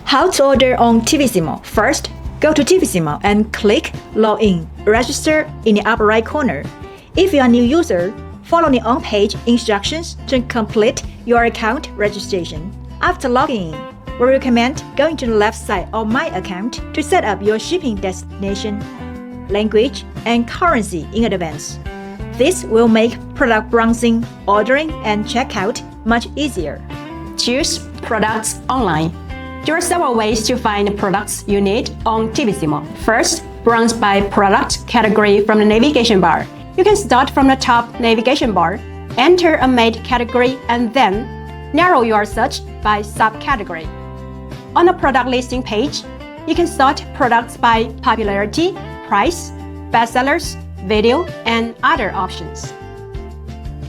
How to order on TVCMALL? First, go to TVCMALL and click Login, Register in the upper right corner. If you are a new user, follow the on-page instructions to complete your account registration. After logging in, we recommend going to the left side of My Account to set up your shipping destination, language, and currency in advance. This will make product browsing, ordering, and checkout much easier. Choose Products Online. There are several ways to find the products you need on TVCMALL. First, browse by product category from the navigation bar. You can start from the top navigation bar, enter a made category, and then narrow your search by subcategory. On the product listing page, you can sort products by popularity, price, bestsellers, video, and other options.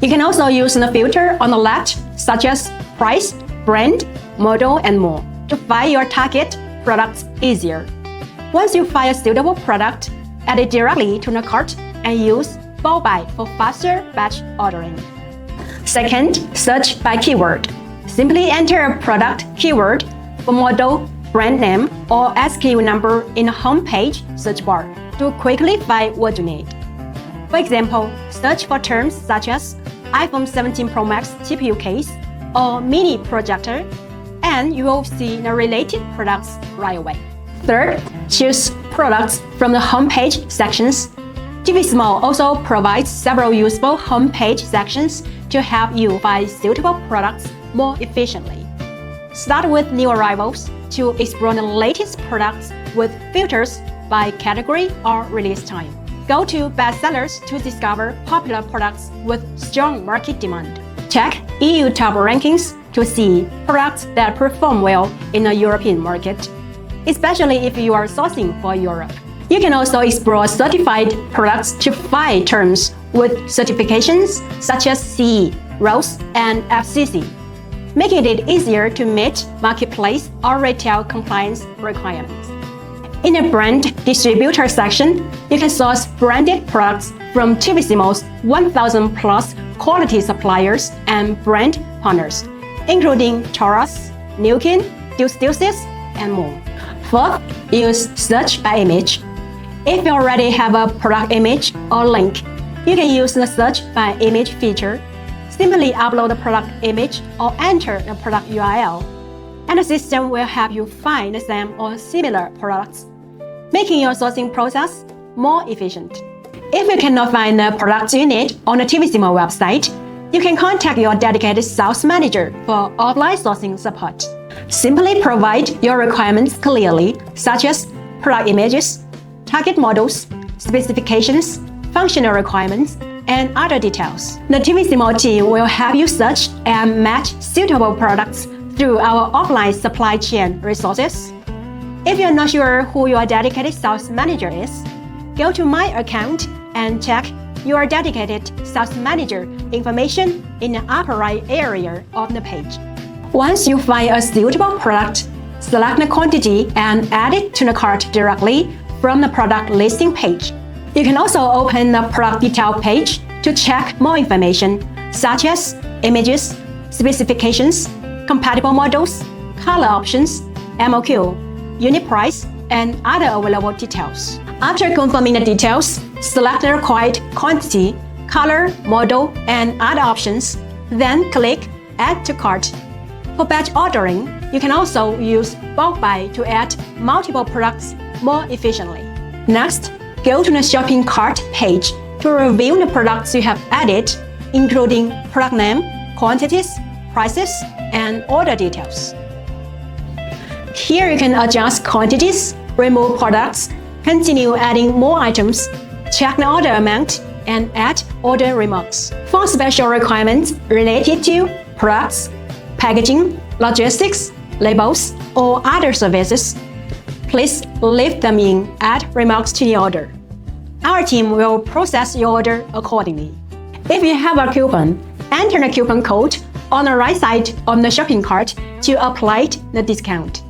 You can also use the filter on the left, such as price, brand, model, and more, to find your target products easier. Once you find a suitable product, add it directly to the cart and use bulk buy for faster batch ordering. Second, search by keyword. Simply enter a product keyword for model, brand name, or SKU number in the homepage search bar to quickly find what you need. For example, search for terms such as iPhone 17 Pro Max CPU case or mini projector, and you will see the related products right away. Third, choose products from the homepage sections. TVCMALL also provides several useful homepage sections to help you find suitable products more efficiently. Start with new arrivals to explore the latest products with filters by category or release time. Go to bestsellers to discover popular products with strong market demand. Check EU top rankings to see products that perform well in the European market, especially if you are sourcing for Europe. You can also explore certified products to find terms with certifications such as CE, RoHS, and FCC, making it easier to meet marketplace or retail compliance requirements. In the brand distributor section, you can source branded products from TVCMALL's 1,000 plus quality suppliers and brand partners, including Taurus, Nukin, Deuces, and more. Fourth, use search by image. If you already have a product image or link, you can use the search by image feature. Simply upload the product image or enter the product URL, and the system will help you find the same or similar products, making your sourcing process more efficient. If you cannot find the products you need on the TVCMALL website, you can contact your dedicated sales manager for offline sourcing support. Simply provide your requirements clearly, such as product images, target models, specifications, functional requirements, and other details. The TVCMALL team will help you search and match suitable products through our offline supply chain resources. If you're not sure who your dedicated sales manager is, go to My Account and check your dedicated sales manager information in the upper right area of the page. Once you find a suitable product, select the quantity and add it to the cart directly from the product listing page. You can also open the product detail page to check more information, such as images, specifications, compatible models, color options, MOQ, unit price, and other available details. After confirming the details, select the required quantity, color, model, and other options, then click Add to Cart. For batch ordering, you can also use bulk buy to add multiple products more efficiently. Next, go to the shopping cart page to review the products you have added, including product name, quantities, prices, and order details. Here you can adjust quantities, remove products, continue adding more items, check the order amount, and add order remarks. For special requirements related to products, packaging, logistics, labels, or other services, please leave them in Add Remarks to the order. Our team will process your order accordingly. If you have a coupon, enter the coupon code on the right side of the shopping cart to apply the discount.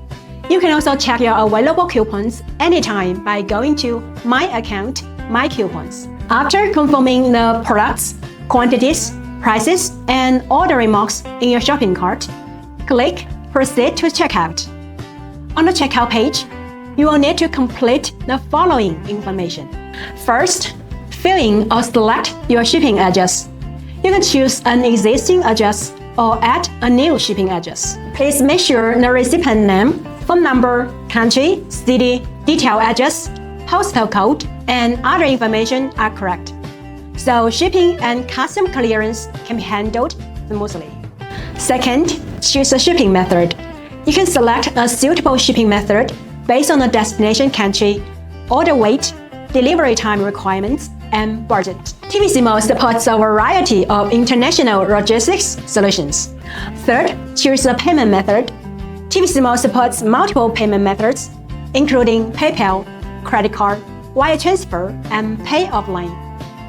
You can also check your available coupons anytime by going to My Account, My Coupons. After confirming the products, quantities, prices, and order remarks in your shopping cart, click Proceed to checkout. On the checkout page, you will need to complete the following information. First, fill in or select your shipping address. You can choose an existing address or add a new shipping address. Please make sure the recipient name, phone number, country, city, detailed address, postal code, and other information are correct, so shipping and custom clearance can be handled smoothly. Second, choose a shipping method. You can select a suitable shipping method based on the destination country, order weight, delivery time requirements, and budget. TVCMALL supports a variety of international logistics solutions. Third, choose a payment method. TVCMALL supports multiple payment methods, including PayPal, credit card, wire transfer, and pay offline.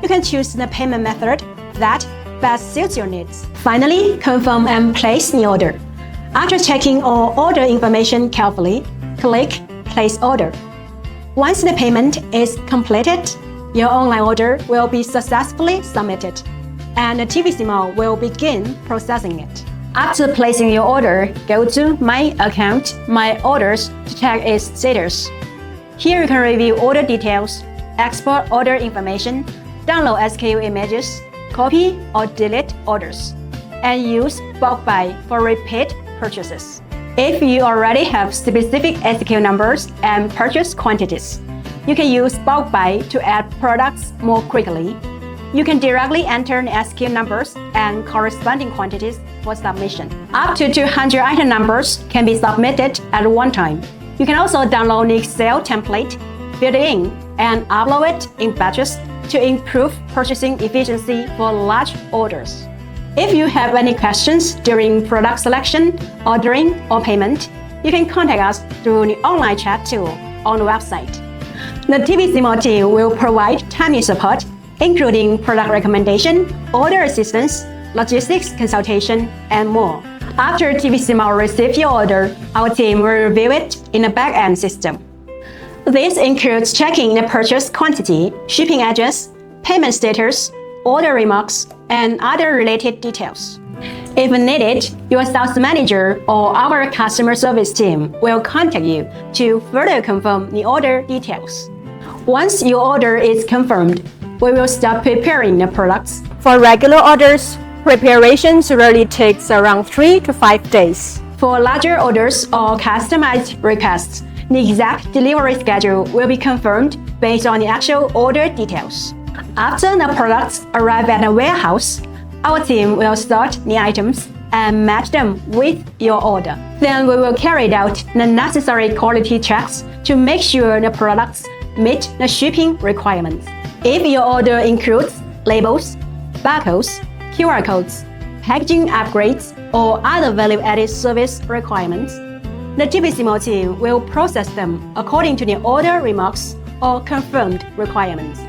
You can choose the payment method that best suits your needs. Finally, confirm and place the order. After checking all order information carefully, click Place Order. Once the payment is completed, your online order will be successfully submitted, and the TVCMALL will begin processing it. After placing your order, go to My Account, My Orders to check its status. Here you can review order details, export order information, download SKU images, copy or delete orders, and use bulk buy for repeat purchases. If you already have specific SKU numbers and purchase quantities, you can use bulk buy to add products more quickly. You can directly enter the SKU numbers and corresponding quantities for submission. Up to 200 item numbers can be submitted at one time. You can also download the Excel template, build it in, and upload it in batches to improve purchasing efficiency for large orders. If you have any questions during product selection, ordering, or payment, you can contact us through the online chat tool on the website. The TVCMALL team will provide timely support, including product recommendation, order assistance, logistics consultation, and more. After TVCMALL receives your order, our team will review it in a back-end system. This includes checking the purchase quantity, shipping address, payment status, order remarks, and other related details. If needed, your sales manager or our customer service team will contact you to further confirm the order details. Once your order is confirmed, we will start preparing the products. For regular orders, preparations usually takes around 3 to 5 days. For larger orders or customized requests, the exact delivery schedule will be confirmed based on the actual order details. After the products arrive at the warehouse, our team will sort the items and match them with your order. Then we will carry out the necessary quality checks to make sure the products meet the shipping requirements. If your order includes labels, barcodes, QR codes, packaging upgrades, or other value-added service requirements, the TVCMALL team will process them according to the order remarks or confirmed requirements.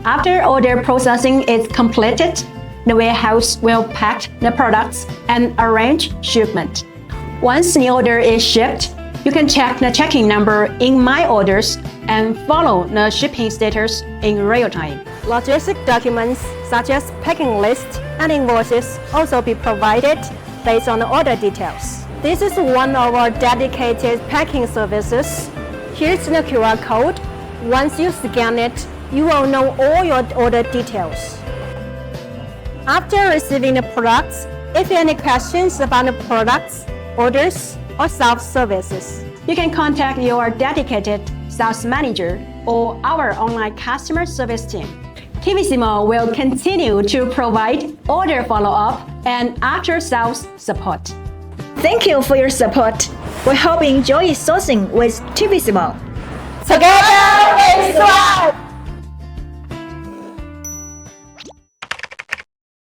After order processing is completed, the warehouse will pack the products and arrange shipment. Once the order is shipped, you can check the tracking number in My Orders and follow the shipping status in real time. Logistic documents such as packing list and invoices also be provided based on the order details. This is one of our dedicated packing services. Here's the QR code. Once you scan it, you will know all your order details. After receiving the products, if you have any questions about the products, orders, or self-services, you can contact your dedicated sales manager or our online customer service team. TVCMALL will continue to provide order follow-up and after-sales support. Thank you for your support. We hope you enjoy sourcing with TVCMALL. together